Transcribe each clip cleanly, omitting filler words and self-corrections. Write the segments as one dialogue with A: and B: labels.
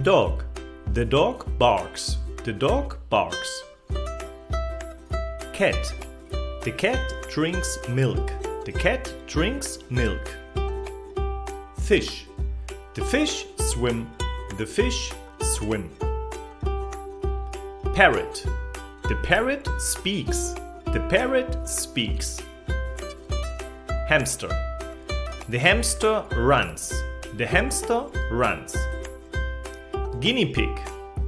A: Dog. The dog barks. The dog barks. Cat. The cat drinks milk. The cat drinks milk. Fish. The fish swim. The fish swim. Parrot. The parrot speaks. The parrot speaks. Hamster. The hamster runs. The hamster runs. Guinea pig.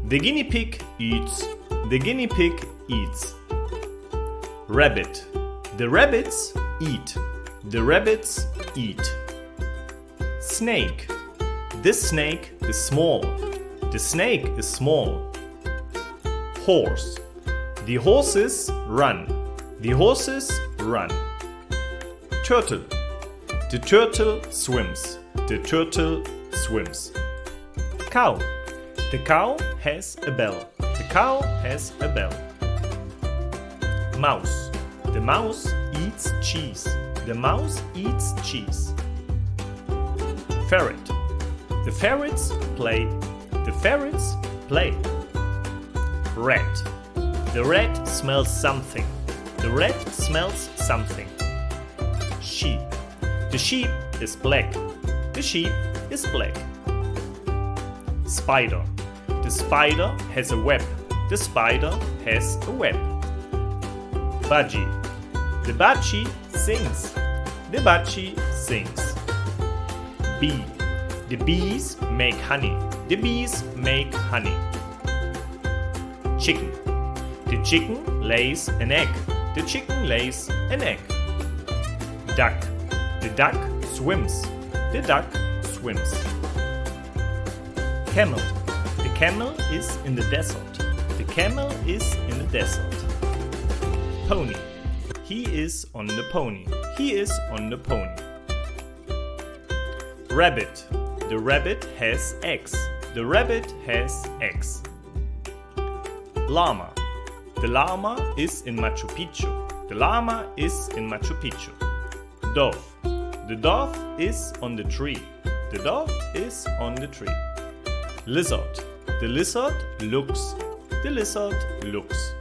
A: The guinea pig eats. The guinea pig eats. Rabbit. The rabbits eat. The rabbits eat. Snake. The snake is small. The snake is small. Horse. The horses run. The horses run. Turtle. The turtle swims. The turtle swims. Cow. The cow has a bell. The cow has a bell. Mouse. The mouse eats cheese. The mouse eats cheese. Ferret. The ferrets play. The ferrets play. Rat. The rat smells something. The rat smells something. Sheep. The sheep is black. The sheep is black. Spider. The spider has a web. The spider has a web. Budgie. The budgie sings. The budgie sings. Bee. The bees make honey. The bees make honey. Chicken. The chicken lays an egg. The chicken lays an egg. Duck. The duck swims. The duck swims. Camel. The camel is in the desert. The camel is in the desert. Pony. He is on the pony. He is on the pony. Rabbit. The rabbit has eggs. The rabbit has eggs. Llama. The llama is in Machu Picchu. The llama is in Machu Picchu. Dove. The dove is on the tree. The dove is on the tree. Lizard. The lizard looks. The lizard looks.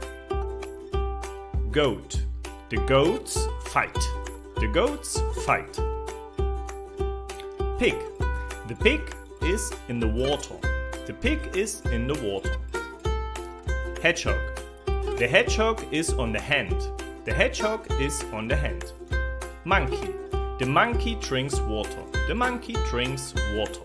A: Goat. The goats fight. The goats fight. Pig. The pig is in the water. The pig is in the water. Hedgehog. The hedgehog is on the hand. The hedgehog is on the hand. Monkey. The monkey drinks water. The monkey drinks water.